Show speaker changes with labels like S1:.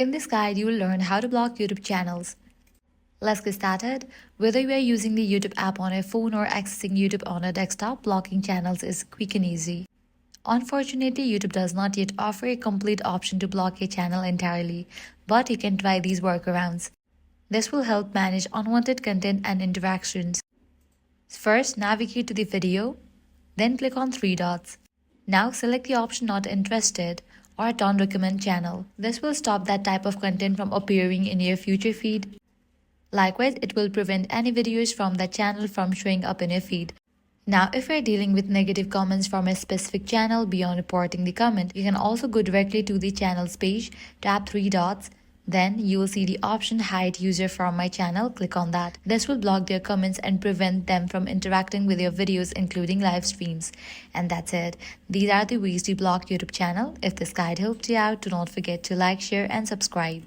S1: In this guide, you will learn how to block YouTube channels. Let's get started. Whether you are using the YouTube app on a phone or accessing YouTube on a desktop, blocking channels is quick and easy. Unfortunately, YouTube does not yet offer a complete option to block a channel entirely, but you can try these workarounds. This will help manage unwanted content and interactions. First, navigate to the video, then click on three dots. Now select the option Not Interested or Don't Recommend Channel. This will stop that type of content from appearing in your future feed. Likewise, it will prevent any videos from that channel from showing up in your feed. Now, if you're dealing with negative comments from a specific channel beyond reporting the comment, you can also go directly to the channel's page, tap three dots, then you will see the option Hide User from My Channel. Click on that. This will block their comments and prevent them from interacting with your videos, including live streams. And that's it. These are the ways to block YouTube channel. If this guide helped you out, do not forget to like, share, and subscribe.